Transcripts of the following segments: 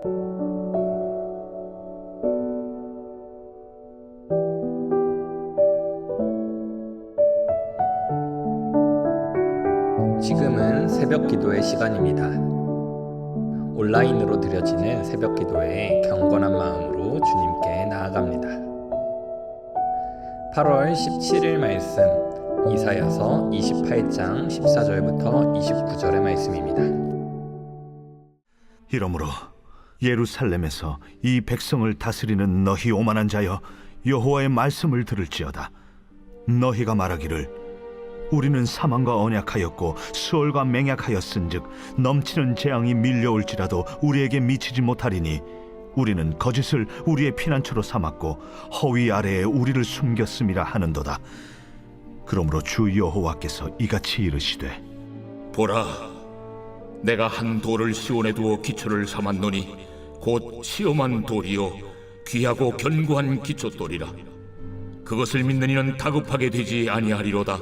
지금은 새벽 기도의 시간입니다. 온라인으로 드려지는 새벽 기도에 경건한 마음으로 주님께 나아갑니다. 8월 17일 말씀, 이사야서 28장 14절부터 29절의 말씀입니다. 이러므로 예루살렘에서 이 백성을 다스리는 너희 오만한 자여, 여호와의 말씀을 들을지어다. 너희가 말하기를 우리는 사망과 언약하였고 수월과 맹약하였은즉 넘치는 재앙이 밀려올지라도 우리에게 미치지 못하리니 우리는 거짓을 우리의 피난처로 삼았고 허위 아래에 우리를 숨겼음이라 하는도다. 그러므로 주 여호와께서 이같이 이르시되, 보라, 내가 한 돌을 시온에 두어 기초를 삼았노니 곧 시험한 돌이요 귀하고 견고한 기초돌이라. 그것을 믿는 이는 다급하게 되지 아니하리로다.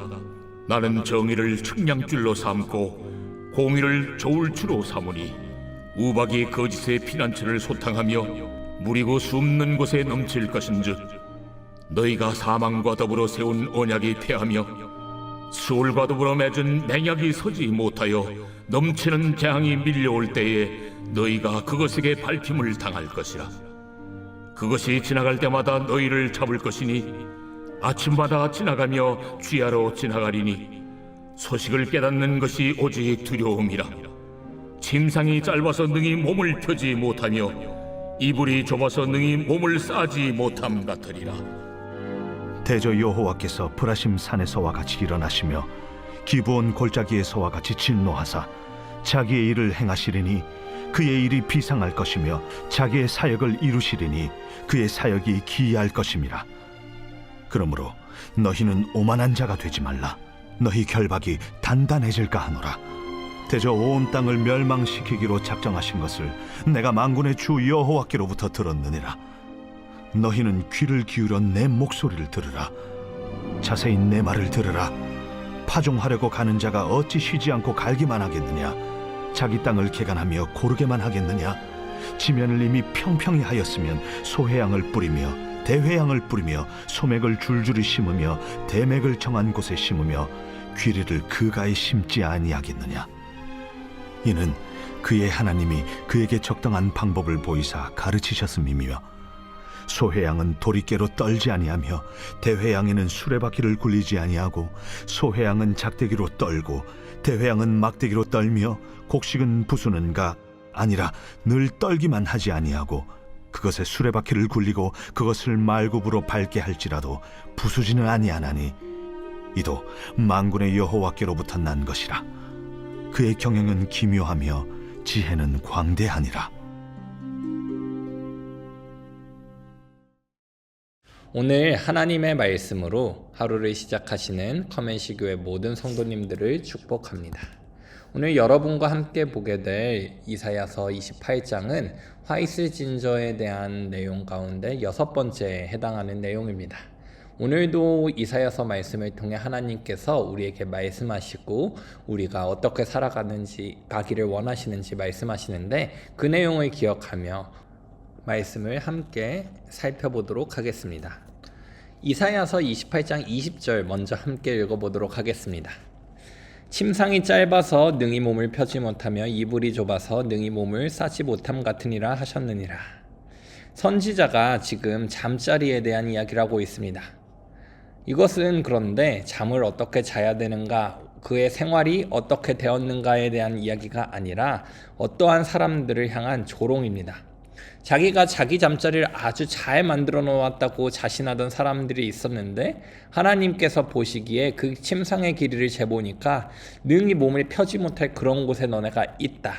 나는 정의를 측량줄로 삼고 공의를 저울추로 삼으니 우박이 거짓의 피난처를 소탕하며 무리고 숨는 곳에 넘칠 것인즉 너희가 사망과 더불어 세운 언약이 패하며 수월과 더불어 맺은 맹약이 서지 못하여 넘치는 재앙이 밀려올 때에 너희가 그것에게 밟힘을 당할 것이라. 그것이 지나갈 때마다 너희를 잡을 것이니 아침마다 지나가며 쥐하러 지나가리니 소식을 깨닫는 것이 오직 두려움이라. 침상이 짧아서 능히 몸을 펴지 못하며 이불이 좁아서 능히 몸을 싸지 못함 같으리라. 대저 여호와께서 브라심 산에서와 같이 일어나시며 기브온 골짜기에서와 같이 진노하사 자기의 일을 행하시리니 그의 일이 비상할 것이며 자기의 사역을 이루시리니 그의 사역이 기이할 것임이라. 그러므로 너희는 오만한 자가 되지 말라. 너희 결박이 단단해질까 하노라. 대저 온 땅을 멸망시키기로 작정하신 것을 내가 만군의 주 여호와께로부터 들었느니라. 너희는 귀를 기울여 내 목소리를 들으라. 자세히 내 말을 들으라. 파종하려고 가는 자가 어찌 쉬지 않고 갈기만 하겠느냐? 자기 땅을 개간하며 고르게만 하겠느냐? 지면을 이미 평평히 하였으면 소회양을 뿌리며 대회양을 뿌리며 소맥을 줄줄이 심으며 대맥을 정한 곳에 심으며 귀리를 그가에 심지 아니하겠느냐? 이는 그의 하나님이 그에게 적당한 방법을 보이사 가르치셨음이며 소회양은 도리깨로 떨지 아니하며 대회양에는 수레바퀴를 굴리지 아니하고 소회양은 작대기로 떨고 대회양은 막대기로 떨며 곡식은 부수는가 아니라 늘 떨기만 하지 아니하고 그것에 수레바퀴를 굴리고 그것을 말굽으로 밟게 할지라도 부수지는 아니하나니 이도 만군의 여호와께로부터 난 것이라. 그의 경영은 기묘하며 지혜는 광대하니라. 오늘 하나님의 말씀으로 하루를 시작하시는 커맨시 교회 모든 성도님들을 축복합니다. 오늘 여러분과 함께 보게 될 이사야서 28장은 화이슬 진저에 대한 내용 가운데 6번째에 해당하는 내용입니다. 오늘도 이사야서 말씀을 통해 하나님께서 우리에게 말씀하시고 우리가 어떻게 가기를 원하시는지 말씀하시는데 그 내용을 기억하며 말씀을 함께 살펴보도록 하겠습니다. 이사야서 28장 20절 먼저 함께 읽어보도록 하겠습니다. 침상이 짧아서 능히 몸을 펴지 못하며 이불이 좁아서 능히 몸을 싸지 못함 같으니라 하셨느니라. 선지자가 지금 잠자리에 대한 이야기를 하고 있습니다. 이것은 그런데 잠을 어떻게 자야 되는가, 그의 생활이 어떻게 되었는가에 대한 이야기가 아니라 어떠한 사람들을 향한 조롱입니다. 자기가 자기 잠자리를 아주 잘 만들어 놓았다고 자신하던 사람들이 있었는데 하나님께서 보시기에 그 침상의 길이를 재보니까 능히 몸을 펴지 못할 그런 곳에 너네가 있다.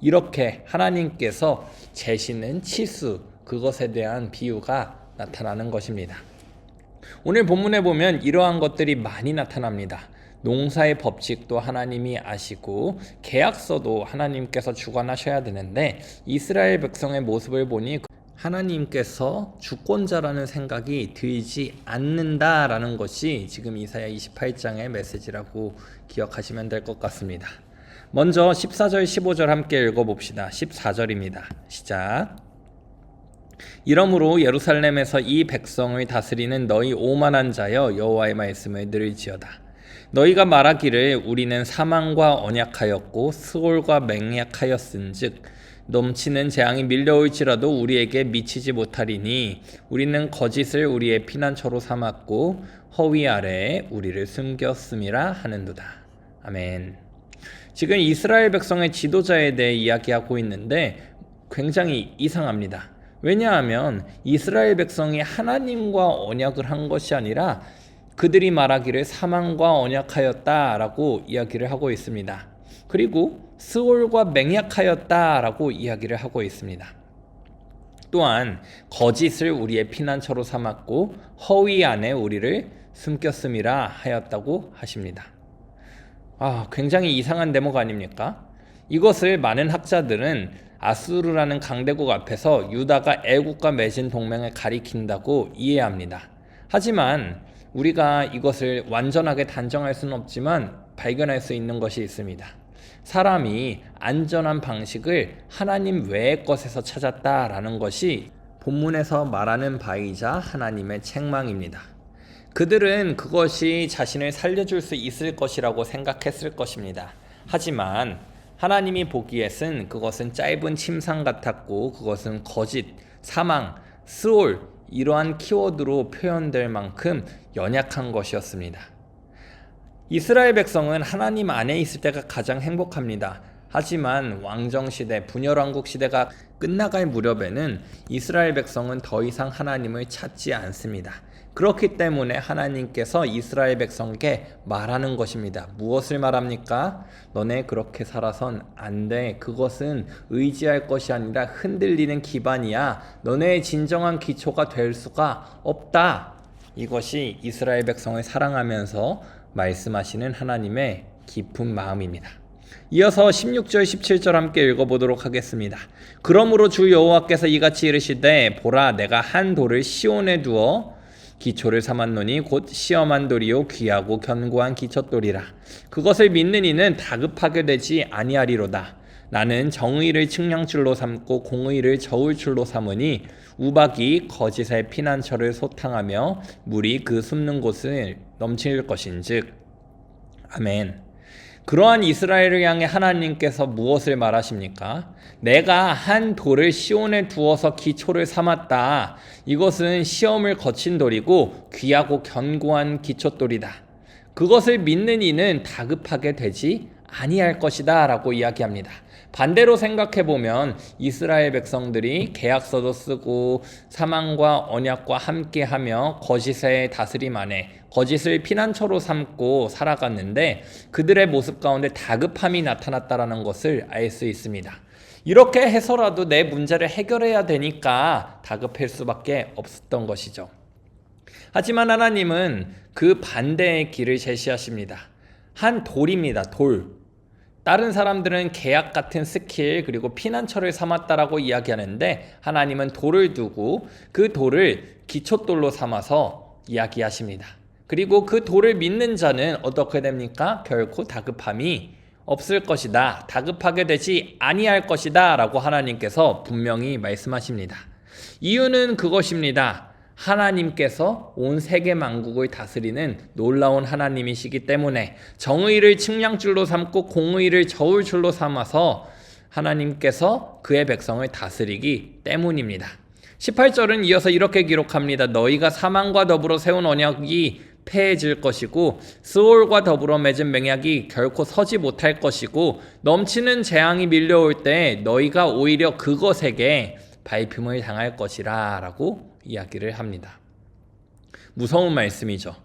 이렇게 하나님께서 재시는 치수, 그것에 대한 비유가 나타나는 것입니다. 오늘 본문에 보면 이러한 것들이 많이 나타납니다. 농사의 법칙도 하나님이 아시고 계약서도 하나님께서 주관하셔야 되는데 이스라엘 백성의 모습을 보니 하나님께서 주권자라는 생각이 들지 않는다라는 것이 지금 이사야 28장의 메시지라고 기억하시면 될 것 같습니다. 먼저 14절 15절 함께 읽어봅시다. 14절입니다. 시작. 이러므로 예루살렘에서 이 백성을 다스리는 너희 오만한 자여 여호와의 말씀을 들을지어다. 너희가 말하기를 우리는 사망과 언약하였고 스올과 맹약하였은즉 넘치는 재앙이 밀려올지라도 우리에게 미치지 못하리니 우리는 거짓을 우리의 피난처로 삼았고 허위 아래에 우리를 숨겼음이라 하는도다. 아멘. 지금 이스라엘 백성의 지도자에 대해 이야기하고 있는데 굉장히 이상합니다. 왜냐하면 이스라엘 백성이 하나님과 언약을 한 것이 아니라 그들이 말하기를 사망과 언약하였다라고 이야기를 하고 있습니다. 그리고 스올과 맹약하였다라고 이야기를 하고 있습니다. 또한 거짓을 우리의 피난처로 삼았고 허위 안에 우리를 숨겼음이라 하였다고 하십니다. 굉장히 이상한 대목 아닙니까? 이것을 많은 학자들은 아수르라는 강대국 앞에서 유다가 애국과 맺은 동맹을 가리킨다고 이해합니다. 하지만 우리가 이것을 완전하게 단정할 수는 없지만 발견할 수 있는 것이 있습니다. 사람이 안전한 방식을 하나님 외의 것에서 찾았다라는 것이 본문에서 말하는 바이자 하나님의 책망입니다. 그들은 그것이 자신을 살려줄 수 있을 것이라고 생각했을 것입니다. 하지만 하나님이 보기에는 그것은 짧은 침상 같았고 그것은 거짓, 사망, 스올 이러한 키워드로 표현될 만큼 연약한 것이었습니다. 이스라엘 백성은 하나님 안에 있을 때가 가장 행복합니다. 하지만 왕정시대, 분열왕국 시대가 끝나갈 무렵에는 이스라엘 백성은 더 이상 하나님을 찾지 않습니다. 그렇기 때문에 하나님께서 이스라엘 백성에게 말하는 것입니다. 무엇을 말합니까? 너네 그렇게 살아선 안 돼. 그것은 의지할 것이 아니라 흔들리는 기반이야. 너네의 진정한 기초가 될 수가 없다. 이것이 이스라엘 백성을 사랑하면서 말씀하시는 하나님의 깊은 마음입니다. 이어서 16절 17절 함께 읽어보도록 하겠습니다. 그러므로 주 여호와께서 이같이 이르시되 보라 내가 한 돌을 시온에 두어 기초를 삼았노니 곧 시험한 돌이요 귀하고 견고한 기초돌이라. 그것을 믿는 이는 다급하게 되지 아니하리로다. 나는 정의를 측량줄로 삼고 공의를 저울줄로 삼으니 우박이 거짓의 피난처를 소탕하며 물이 그 숨는 곳을 넘칠 것인즉. 아멘. 그러한 이스라엘을 향해 하나님께서 무엇을 말하십니까? 내가 한 돌을 시온에 두어서 기초를 삼았다. 이것은 시험을 거친 돌이고 귀하고 견고한 기초돌이다. 그것을 믿는 이는 다급하게 되지 아니할 것이다 라고 이야기합니다. 반대로 생각해보면 이스라엘 백성들이 계약서도 쓰고 사망과 언약과 함께하며 거짓의 다스림 안에 거짓을 피난처로 삼고 살아갔는데 그들의 모습 가운데 다급함이 나타났다는 것을 알 수 있습니다. 이렇게 해서라도 내 문제를 해결해야 되니까 다급할 수밖에 없었던 것이죠. 하지만 하나님은 그 반대의 길을 제시하십니다. 한 돌입니다. 돌. 다른 사람들은 계약 같은 스킬 그리고 피난처를 삼았다라고 이야기하는데 하나님은 돌을 두고 그 돌을 기초돌로 삼아서 이야기하십니다. 그리고 그 돌을 믿는 자는 어떻게 됩니까? 결코 다급함이 없을 것이다. 다급하게 되지 아니할 것이다 라고 하나님께서 분명히 말씀하십니다. 이유는 그것입니다. 하나님께서 온 세계 만국을 다스리는 놀라운 하나님이시기 때문에 정의를 측량줄로 삼고 공의를 저울줄로 삼아서 하나님께서 그의 백성을 다스리기 때문입니다. 18절은 이어서 이렇게 기록합니다. 너희가 사망과 더불어 세운 언약이 패해질 것이고 스올과 더불어 맺은 맹약이 결코 서지 못할 것이고 넘치는 재앙이 밀려올 때 너희가 오히려 그것에게 밟힘을 당할 것이라 라고 이야기를 합니다. 무서운 말씀이죠.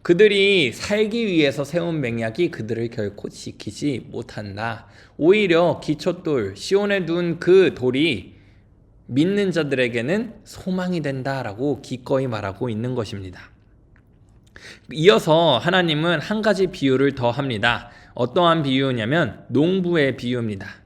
그들이 살기 위해서 세운 맹약이 그들을 결코 지키지 못한다. 오히려 기초돌, 시온에 둔 그 돌이 믿는 자들에게는 소망이 된다라고 기꺼이 말하고 있는 것입니다. 이어서 하나님은 한 가지 비유를 더 합니다. 어떠한 비유냐면 농부의 비유입니다.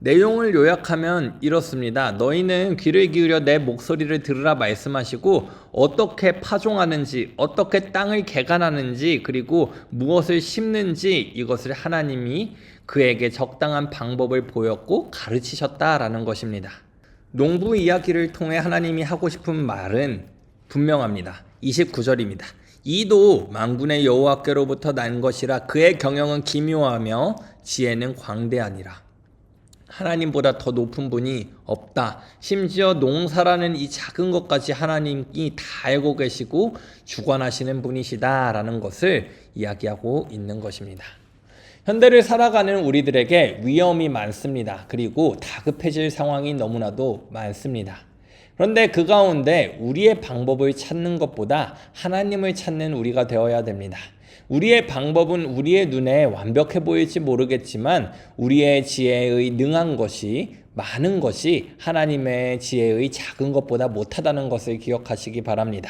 내용을 요약하면 이렇습니다. 너희는 귀를 기울여 내 목소리를 들으라 말씀하시고 어떻게 파종하는지, 어떻게 땅을 개간하는지, 그리고 무엇을 심는지 이것을 하나님이 그에게 적당한 방법을 보였고 가르치셨다라는 것입니다. 농부 이야기를 통해 하나님이 하고 싶은 말은 분명합니다. 29절입니다. 이도 만군의 여호와께로부터 난 것이라 그의 경영은 기묘하며 지혜는 광대하니라. 하나님보다 더 높은 분이 없다. 심지어 농사라는 이 작은 것까지 하나님이 다 알고 계시고 주관하시는 분이시다라는 것을 이야기하고 있는 것입니다. 현대를 살아가는 우리들에게 위험이 많습니다. 그리고 다급해질 상황이 너무나도 많습니다. 그런데 그 가운데 우리의 방법을 찾는 것보다 하나님을 찾는 우리가 되어야 됩니다. 우리의 방법은 우리의 눈에 완벽해 보일지 모르겠지만 우리의 지혜의 능한 것이 많은 것이 하나님의 지혜의 작은 것보다 못하다는 것을 기억하시기 바랍니다.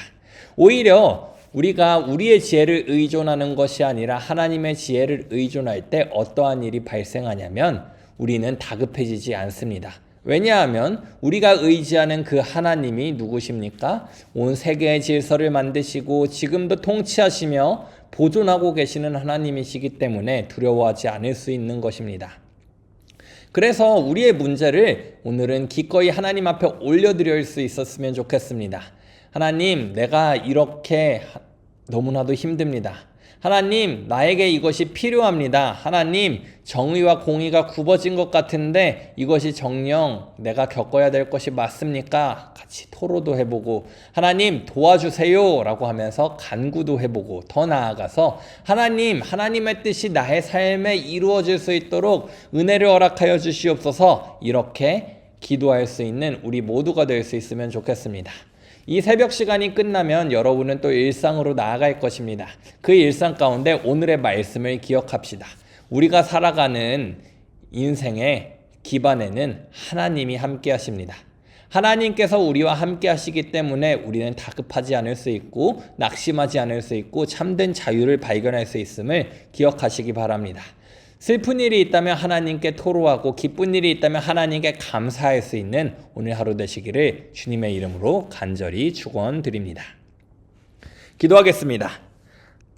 오히려 우리가 우리의 지혜를 의존하는 것이 아니라 하나님의 지혜를 의존할 때 어떠한 일이 발생하냐면 우리는 다급해지지 않습니다. 왜냐하면 우리가 의지하는 그 하나님이 누구십니까? 온 세계의 질서를 만드시고 지금도 통치하시며 보존하고 계시는 하나님이시기 때문에 두려워하지 않을 수 있는 것입니다. 그래서 우리의 문제를 오늘은 기꺼이 하나님 앞에 올려드릴 수 있었으면 좋겠습니다. 하나님, 내가 이렇게 너무나도 힘듭니다. 하나님, 나에게 이것이 필요합니다. 하나님, 정의와 공의가 굽어진 것 같은데 이것이 정녕 내가 겪어야 될 것이 맞습니까? 같이 토로도 해보고 하나님 도와주세요 라고 하면서 간구도 해보고 더 나아가서 하나님, 하나님의 뜻이 나의 삶에 이루어질 수 있도록 은혜를 허락하여 주시옵소서 이렇게 기도할 수 있는 우리 모두가 될 수 있으면 좋겠습니다. 이 새벽 시간이 끝나면 여러분은 또 일상으로 나아갈 것입니다. 그 일상 가운데 오늘의 말씀을 기억합시다. 우리가 살아가는 인생의 기반에는 하나님이 함께 하십니다. 하나님께서 우리와 함께 하시기 때문에 우리는 다급하지 않을 수 있고 낙심하지 않을 수 있고 참된 자유를 발견할 수 있음을 기억하시기 바랍니다. 슬픈 일이 있다면 하나님께 토로하고 기쁜 일이 있다면 하나님께 감사할 수 있는 오늘 하루 되시기를 주님의 이름으로 간절히 축원드립니다. 기도하겠습니다.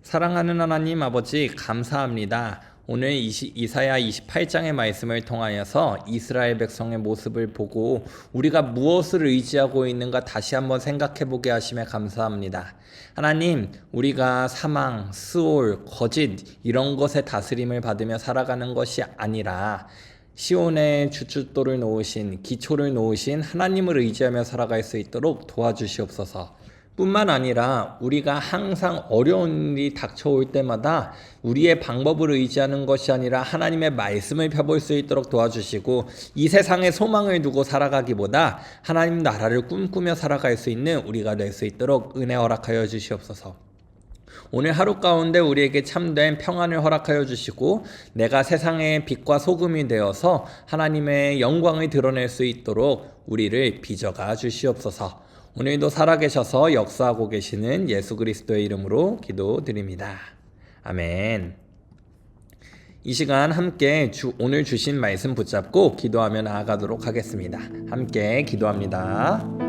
사랑하는 하나님 아버지 감사합니다. 오늘 이사야 28장의 말씀을 통하여서 이스라엘 백성의 모습을 보고 우리가 무엇을 의지하고 있는가 다시 한번 생각해보게 하심에 감사합니다. 하나님, 우리가 사망, 스올, 거짓 이런 것의 다스림을 받으며 살아가는 것이 아니라 시온에 주춧돌을 놓으신 기초를 놓으신 하나님을 의지하며 살아갈 수 있도록 도와주시옵소서. 뿐만 아니라 우리가 항상 어려운 일이 닥쳐올 때마다 우리의 방법을 의지하는 것이 아니라 하나님의 말씀을 펴볼 수 있도록 도와주시고 이 세상에 소망을 두고 살아가기보다 하나님 나라를 꿈꾸며 살아갈 수 있는 우리가 될 수 있도록 은혜 허락하여 주시옵소서. 오늘 하루 가운데 우리에게 참된 평안을 허락하여 주시고 내가 세상의 빛과 소금이 되어서 하나님의 영광을 드러낼 수 있도록 우리를 빚어가 주시옵소서. 오늘도 살아계셔서 역사하고 계시는 예수 그리스도의 이름으로 기도드립니다. 아멘. 이 시간 함께 오늘 주신 말씀 붙잡고 기도하며 나아가도록 하겠습니다. 함께 기도합니다.